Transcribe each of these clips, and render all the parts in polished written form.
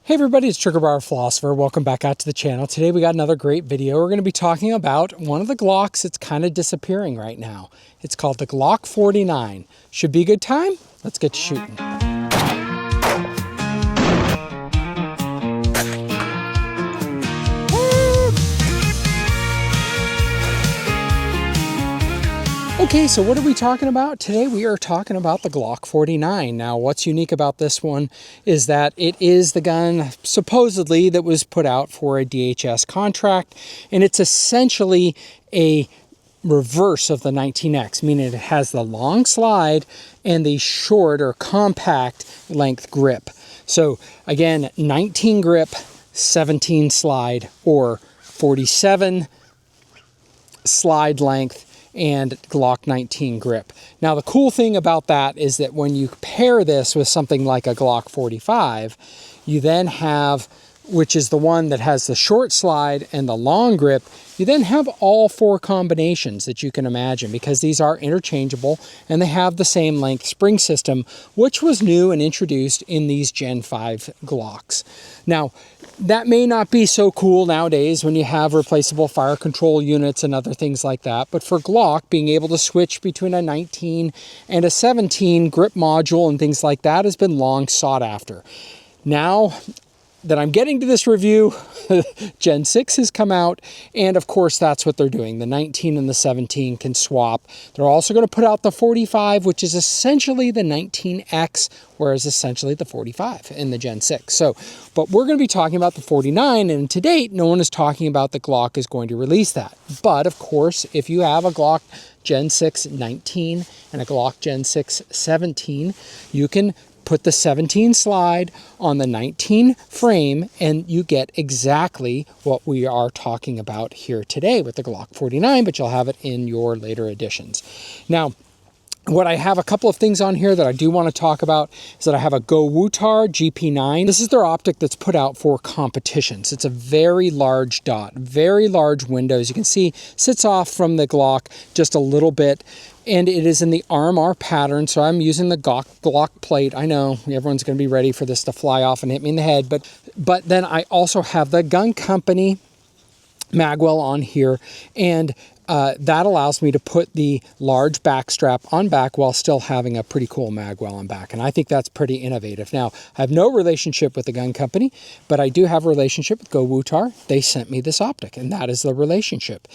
Hey everybody, it's Trigger Bar Philosopher. Welcome back out to the channel. Today we got another great video. We're going to be talking about one of the Glocks that's kind of disappearing right now. It's called the Glock 49. Should be a good time. Let's get to shooting. Okay, so what are we talking about? Today we are talking about the Glock 49. Now, what's unique about this one is that it is the gun, supposedly, that was put out for a DHS contract, and it's essentially a reverse of the 19X, meaning it has the long slide and the short or compact length grip. So again, 19 grip, 17 slide, or 47 slide length, and Glock 19 grip. Now the cool thing about that is that when you pair this with something like a Glock 45, you then have, which is the one that has the short slide and the long grip, you then have all four combinations that you can imagine, because these are interchangeable and they have the same length spring system, which was new and introduced in these Gen 5 Glocks. Now, that may not be so cool nowadays when you have replaceable fire control units and other things like that, but for Glock, being able to switch between a 19 and a 17 grip module and things like that has been long sought after. Now that I'm getting to this review, Gen 6 has come out, and of course that's what they're doing. The 19 and the 17 can swap. They're also going to put out the 45, which is essentially the 19X, whereas essentially the 45 in the Gen 6. So, but we're going to be talking about the 49, and to date, no one is talking about the Glock is going to release that. But of course, if you have a Glock Gen 6 19 and a Glock Gen 6 17, you can put the 17 slide on the 19 frame and you get exactly what we are talking about here today with the Glock 49, but you'll have it in your later editions. Now, what I have a couple of things on here that I do want to talk about is that I have a Gowutar GP9. This is their optic that's put out for competitions. It's a very large dot, very large window. As you can see, sits off from the Glock just a little bit, and it is in the RMR pattern, so I'm using the Glock plate. I know everyone's going to be ready for this to fly off and hit me in the head, but then I also have the gun company magwell on here, and that allows me to put the large back strap on back while still having a pretty cool magwell on back. And I think that's pretty innovative. Now, I have no relationship with the gun company, but I do have a relationship with Gowutar. They sent me this optic, and that is the relationship.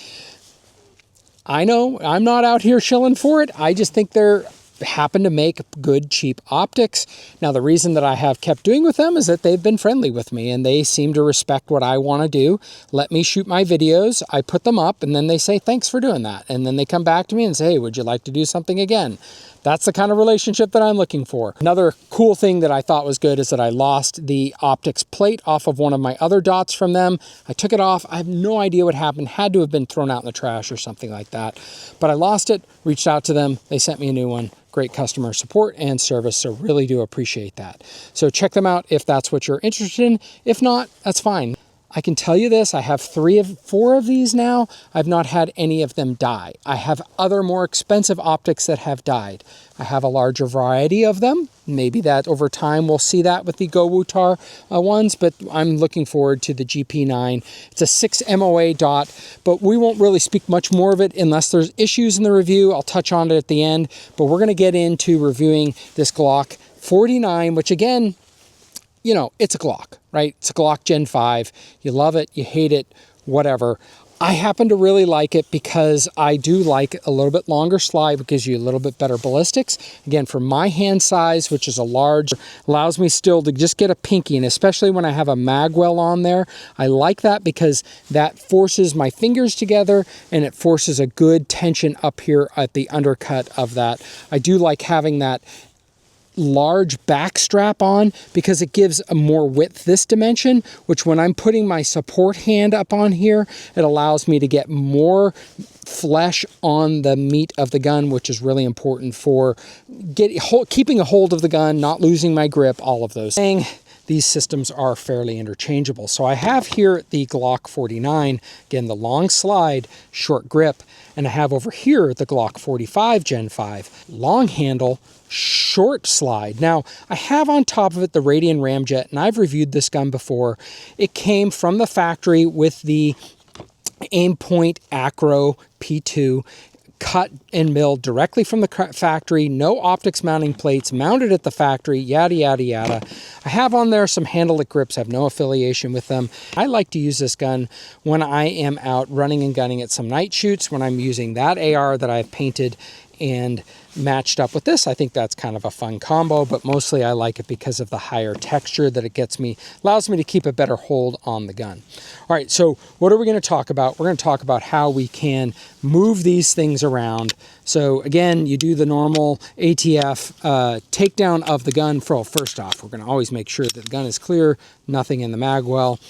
I know I'm not out here shilling for it. I just think they're happen to make good, cheap optics. Now, the reason that I have kept doing with them is that they've been friendly with me and they seem to respect what I want to do, let me shoot my videos, I put them up, and then they say, thanks for doing that. And then they come back to me and say, hey, would you like to do something again? That's the kind of relationship that I'm looking for. Another cool thing that I thought was good is that I lost the optics plate off of one of my other dots from them. I took it off. I have no idea what happened. Had to have been thrown out in the trash or something like that. But I lost it, reached out to them. They sent me a new one. Great customer support and service, so really do appreciate that. So check them out if that's what you're interested in. If not, that's fine. I can tell you this, I have 4 of these now. I've not had any of them die. I have other more expensive optics that have died. I have a larger variety of them. Maybe that over time we'll see that with the Gowutar ones, but I'm looking forward to the GP9. It's a 6 MOA dot, but we won't really speak much more of it unless there's issues in the review. I'll touch on it at the end, but we're gonna get into reviewing this Glock 49, which again, you know, it's a Glock, right? It's a Glock Gen 5. You love it, you hate it, whatever. I happen to really like it because I do like a little bit longer slide. It gives you a little bit better ballistics. Again, for my hand size, which is a large, allows me still to just get a pinky, and especially when I have a magwell on there, I like that because that forces my fingers together and it forces a good tension up here at the undercut of that. I do like having that large back strap on because it gives a more width this dimension, which when I'm putting my support hand up on here, it allows me to get more flesh on the meat of the gun, which is really important for keeping a hold of the gun, not losing my grip, all of those things. these systems are fairly interchangeable. So I have here the Glock 49, again, the long slide, short grip, and I have over here the Glock 45 Gen 5, long handle, short slide. Now, I have on top of it the Radian Ramjet, and I've reviewed this gun before. It came from the factory with the Aimpoint Acro P2, cut and milled directly from the factory, no optics mounting plates, mounted at the factory, yada, yada, yada. I have on there some handle grips, have no affiliation with them. I like to use this gun when I am out running and gunning at some night shoots, when I'm using that AR that I've painted and matched up with this. I think that's kind of a fun combo, but mostly I like it because of the higher texture that it gets me, allows me to keep a better hold on the gun. All right, so what are we going to talk about? We're going to talk about how we can move these things around. So again, you do the normal ATF takedown of the gun. First off, we're going to always make sure that the gun is clear, nothing in the magwell.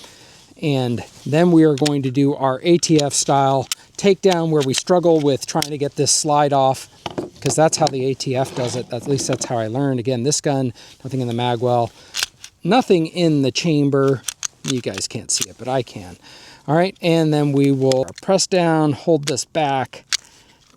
And then we are going to do our ATF style takedown where we struggle with trying to get this slide off, because that's how the ATF does it. At least that's how I learned. Again, this gun, nothing in the magwell, nothing in the chamber. You guys can't see it, but I can. All right, and then we will press down, hold this back.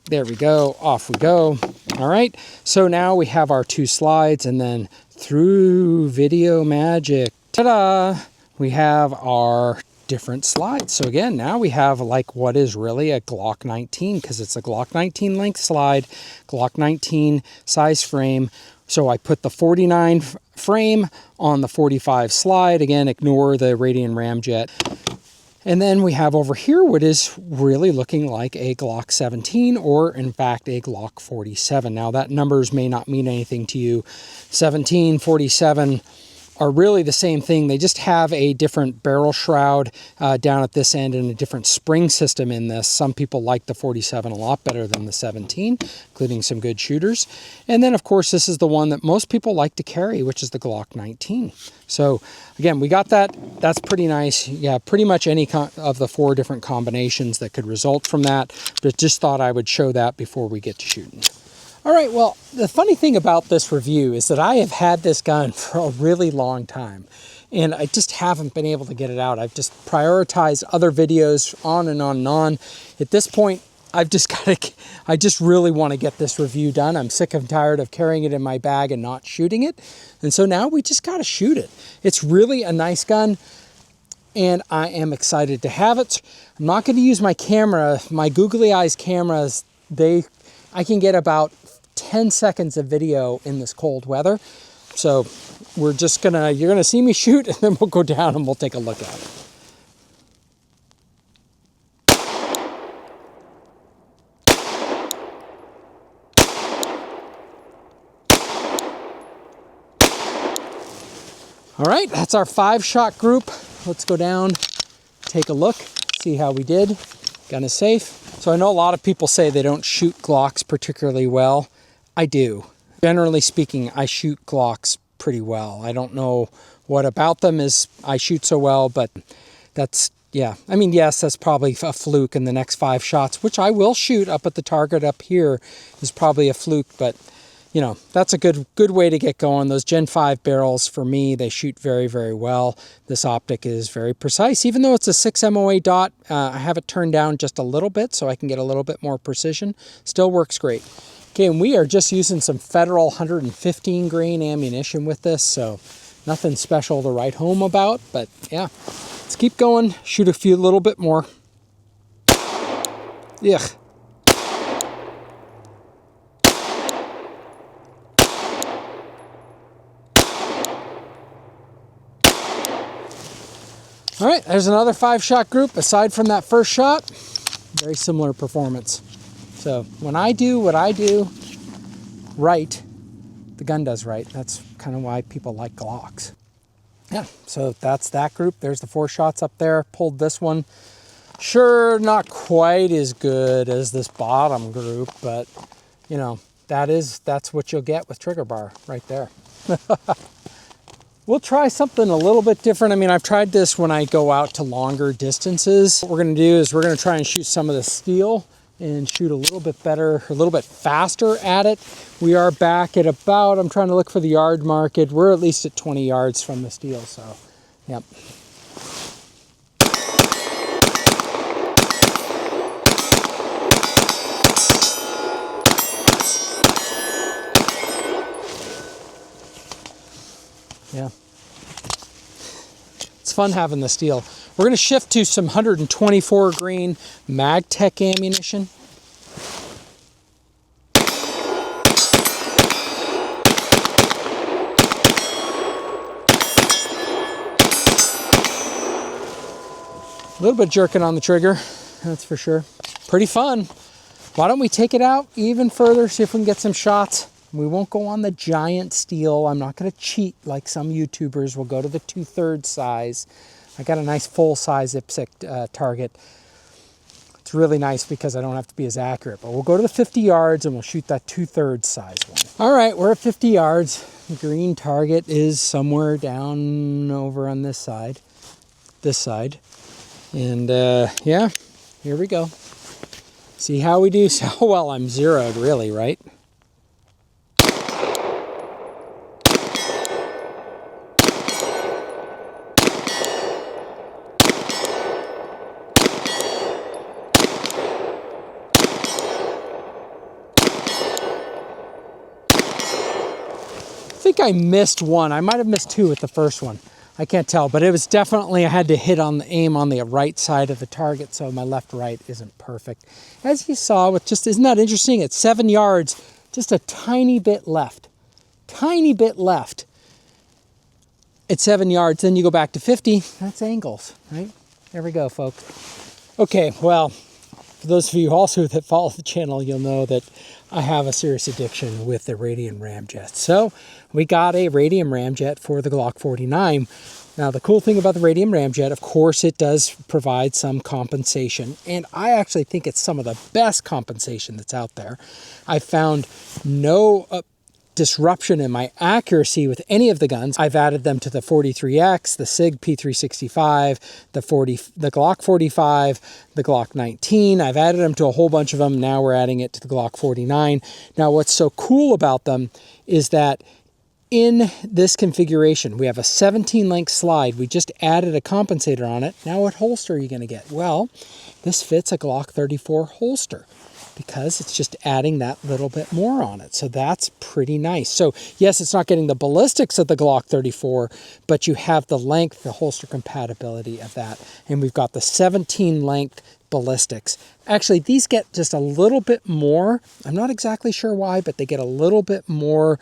There we go, off we go. All right, so now we have our two slides, and then through video magic, ta-da! We have our different slides. So again, now we have like what is really a Glock 19, because it's a Glock 19 length slide, Glock 19 size frame. So I put the 49 frame on the 45 slide. Again, ignore the Radian Ramjet. And then we have over here what is really looking like a Glock 17, or in fact a Glock 47. Now that numbers may not mean anything to you. 17, 47 are really the same thing. They just have a different barrel shroud down at this end and a different spring system in this. Some people like the 47 a lot better than the 17, including some good shooters. And then of course, this is the one that most people like to carry, which is the Glock 19. So again, we got that. That's pretty nice. Yeah, pretty much any of the 4 different combinations that could result from that, but just thought I would show that before we get to shooting. All right, well, the funny thing about this review is that I have had this gun for a really long time, and I just haven't been able to get it out. I've just prioritized other videos on and on and on. At this point, I just really want to get this review done. I'm sick and tired of carrying it in my bag and not shooting it. And so now we just got to shoot it. It's really a nice gun, and I am excited to have it. I'm not going to use my camera. My googly eyes cameras, I can get about 10 seconds of video in this cold weather. So you're gonna see me shoot, and then we'll go down and we'll take a look at it. All right, that's our 5-shot group. Let's go down, take a look, see how we did. Gun is safe. So I know a lot of people say they don't shoot Glocks particularly well. I do. Generally speaking, I shoot Glocks pretty well. I don't know what about them is I shoot so well, but that's, yeah. I mean, yes, that's probably a fluke in the next 5 shots, which I will shoot up at the target up here is probably a fluke, but you know, that's a good way to get going. Those Gen 5 barrels, for me, they shoot very, very well. This optic is very precise. Even though it's a 6 MOA dot, I have it turned down just a little bit so I can get a little bit more precision. Still works great. Okay, and we are just using some Federal 115 grain ammunition with this, so nothing special to write home about, but yeah. Let's keep going, shoot a little bit more. Ugh. All right, there's another 5-shot group. Aside from that first shot, very similar performance. So when I do what I do right, the gun does right. That's kind of why people like Glocks. Yeah, so that's that group. There's the 4 shots up there. Pulled this one. Sure, not quite as good as this bottom group, but you know, that's what you'll get with trigger bar right there. We'll try something a little bit different. I mean, I've tried this when I go out to longer distances. What we're gonna do is we're gonna try and shoot some of the steel and shoot a little bit better, a little bit faster at it. We are back at about, I'm trying to look for the yard market. We're at least at 20 yards from the steel, so, yep. Yeah. It's fun having the steel. We're going to shift to some 124 grain MagTech ammunition. A little bit jerking on the trigger, that's for sure. Pretty fun. Why don't we take it out even further, see if we can get some shots. We won't go on the giant steel. I'm not going to cheat like some YouTubers. We'll go to the 2/3 size. I got a nice full-size IPSC target. It's really nice because I don't have to be as accurate. But we'll go to the 50 yards and we'll shoot that 2/3 size one. All right, we're at 50 yards. The green target is somewhere down over on this side. And yeah, here we go. See how we do. So well, I'm zeroed really, right? I think I missed one. I might have missed two with the first one. I can't tell, but it was definitely, I had to hit on the aim on the right side of the target, so my left-right isn't perfect. As you saw, with just, isn't that interesting? At 7 yards, just a tiny bit left. Tiny bit left. At 7 yards, then you go back to 50. That's angles, right? There we go, folks. Okay, well, for those of you also that follow the channel, you'll know that I have a serious addiction with the Radian Ramjet. So we got a Radian Ramjet for the Glock 49. Now the cool thing about the Radian Ramjet, of course, it does provide some compensation. And I actually think it's some of the best compensation that's out there. I found no disruption in my accuracy with any of the guns. I've added them to the 43X, the SIG P365, the Glock 45, the Glock 19. I've added them to a whole bunch of them. Now we're adding it to the Glock 49. Now what's so cool about them is that in this configuration, we have a 17 length slide. We just added a compensator on it. Now what holster are you going to get? Well, this fits a Glock 34 holster, because it's just adding that little bit more on it. So that's pretty nice. So yes, it's not getting the ballistics of the Glock 34, but you have the length, the holster compatibility of that. And we've got the 17 length ballistics. Actually, these get just a little bit more. I'm not exactly sure why, but they get a little bit more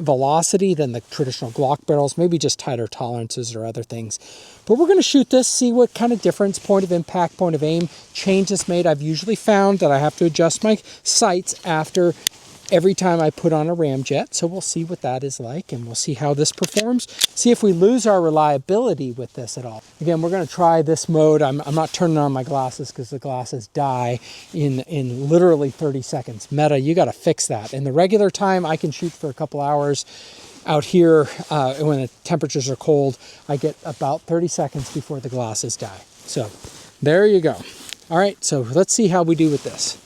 velocity than the traditional Glock barrels, maybe just tighter tolerances or other things. But we're going to shoot this, see what kind of difference, point of impact, point of aim change is made. I've usually found that I have to adjust my sights after every time I put on a Ramjet, so we'll see what that is like, and we'll see how this performs, see if we lose our reliability with this at all. Again, we're going to try this mode. I'm not turning on my glasses because the glasses die in literally 30 seconds. Meta, you got to fix that. In the regular time, I can shoot for a couple hours. Out here, when the temperatures are cold, I get about 30 seconds before the glasses die. So there you go. All right, so let's see how we do with this.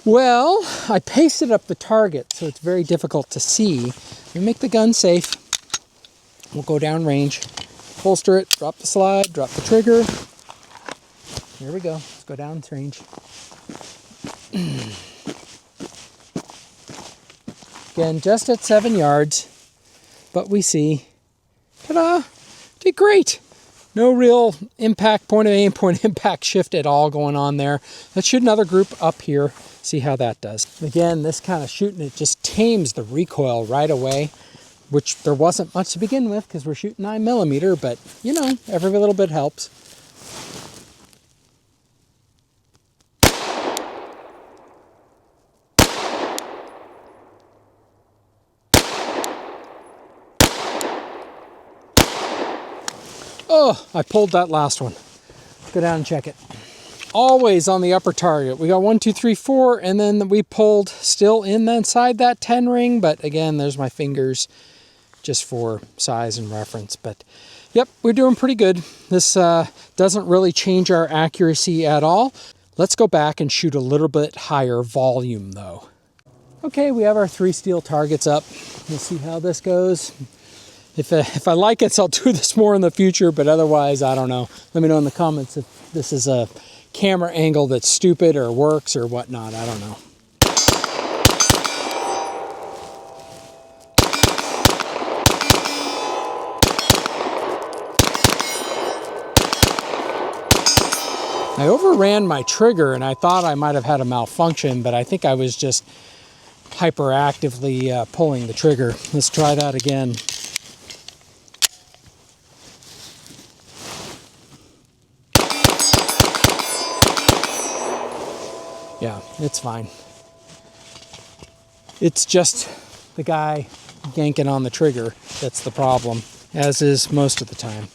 Well, I pasted up the target, so it's very difficult to see. We make the gun safe. We'll go down range, holster it, drop the slide, drop the trigger. Here we go. Let's go down range. Again, just at 7 yards, but we see, ta-da, did great. No real impact, point of aim, point of impact shift at all going on there. Let's shoot another group up here, see how that does. Again, this kind of shooting, it just tames the recoil right away, which there wasn't much to begin with because we're shooting 9mm, but you know, every little bit helps. Oh, I pulled that last one. Go down and check it. always on the upper target. We got 1, 2, 3, 4, and then we pulled still inside that 10 ring, but again, there's my fingers just for size and reference. But yep, we're doing pretty good. This doesn't really change our accuracy at all. Let's go back and shoot a little bit higher volume though. Okay, we have our 3 steel targets up. We'll see how this goes. If I like it, so I'll do this more in the future, but otherwise, I don't know. Let me know in the comments if this is a camera angle that's stupid or works or whatnot. I don't know. I overran my trigger and I thought I might have had a malfunction, but I think I was just hyperactively pulling the trigger. Let's try that again. Yeah, it's fine. It's just the guy yanking on the trigger that's the problem, as is most of the time.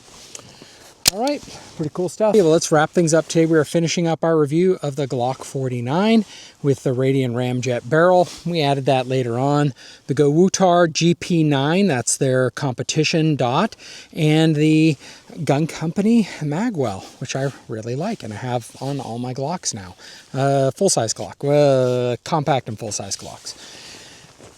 All right, pretty cool stuff. Okay, well, let's wrap things up today. We are finishing up our review of the Glock 49 with the Radian Ramjet barrel. We added that later on. The Gowutar GP9, that's their competition dot, and the gun company magwell, which I really like, and I have on all my Glocks now. Full-size Glock, compact and full-size Glocks.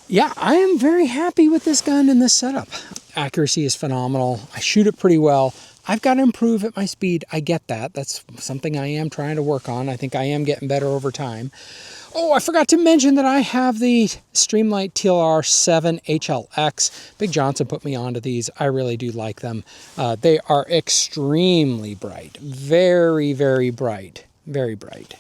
Yeah, I am very happy with this gun and this setup. Accuracy is phenomenal. I shoot it pretty well. I've got to improve at my speed. I get that. That's something I am trying to work on. I think I am getting better over time. Oh, I forgot to mention that I have the Streamlight TLR-7 HL-X. Big Johnson put me onto these. I really do like them. They are extremely bright. Very, very bright. Very bright.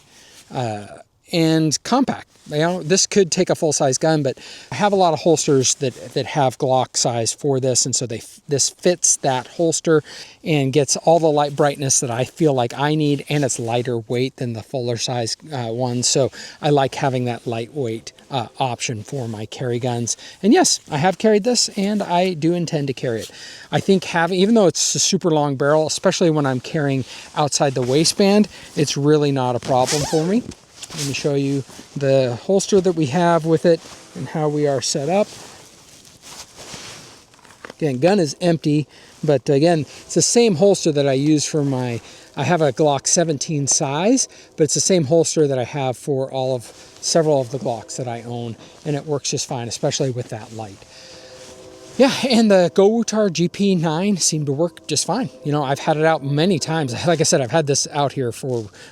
And compact. You know, this could take a full-size gun, but I have a lot of holsters that have Glock size for this, and so this fits that holster and gets all the light brightness that I feel like I need, and it's lighter weight than the fuller size ones. So I like having that lightweight option for my carry guns. And yes, I have carried this, and I do intend to carry it. I think even though it's a super long barrel, especially when I'm carrying outside the waistband, it's really not a problem for me. Let me show you the holster that we have with it and how we are set up. Again, gun is empty, but again, it's the same holster that I use for I have a Glock 17 size, but it's the same holster that I have for several of the Glocks that I own, and it works just fine, especially with that light. Yeah, and the Gowutar GP9 seemed to work just fine. You know, I've had it out many times. Like I said, I've had this out here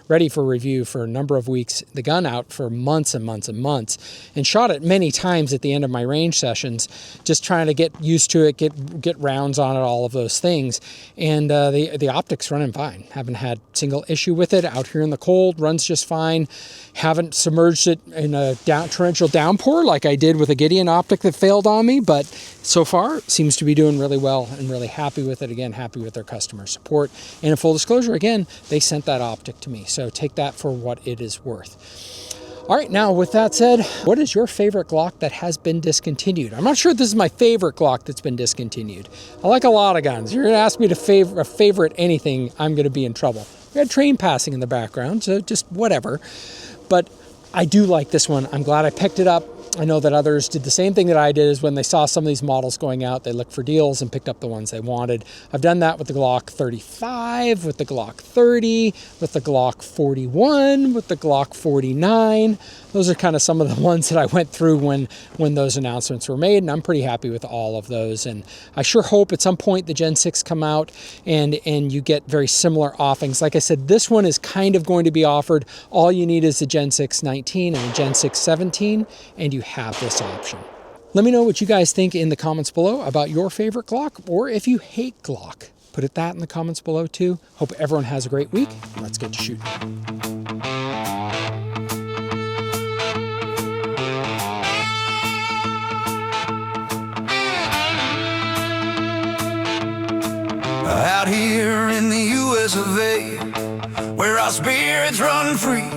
ready for review for a number of weeks, the gun out for months and months and months, and shot it many times at the end of my range sessions, just trying to get used to it, get rounds on it, all of those things. And the optics running fine. Haven't had a single issue with it. Out here in the cold, runs just fine. Haven't submerged it in a torrential downpour like I did with a Gideon optic that failed on me, but so far it seems to be doing really well, and really happy with it. Again, happy with their customer support. And in full disclosure, again, they sent that optic to me, so take that for what it is worth. All right, now with that said, what is your favorite Glock that has been discontinued? I'm not sure this is my favorite Glock that's been discontinued. I like a lot of guns. You're gonna ask me to favorite anything, I'm gonna be in trouble. We had train passing in the background, so just whatever. But I do like this one. I'm glad I picked it up. I know that others did the same thing that I did, is when they saw some of these models going out, they looked for deals and picked up the ones they wanted. I've done that with the Glock 35, with the Glock 30, with the Glock 41, with the Glock 49. Those are kind of some of the ones that I went through when those announcements were made, and I'm pretty happy with all of those. And I sure hope at some point the Gen 6 come out and you get very similar offings. Like I said, this one is kind of going to be offered. All you need is the Gen 6 19 and the Gen 6 17, and you have this option. Let me know what you guys think in the comments below about your favorite Glock, or if you hate Glock. Put that in the comments below too. Hope everyone has a great week. Let's get to shooting. Out here in the US of A, where our spirits run free,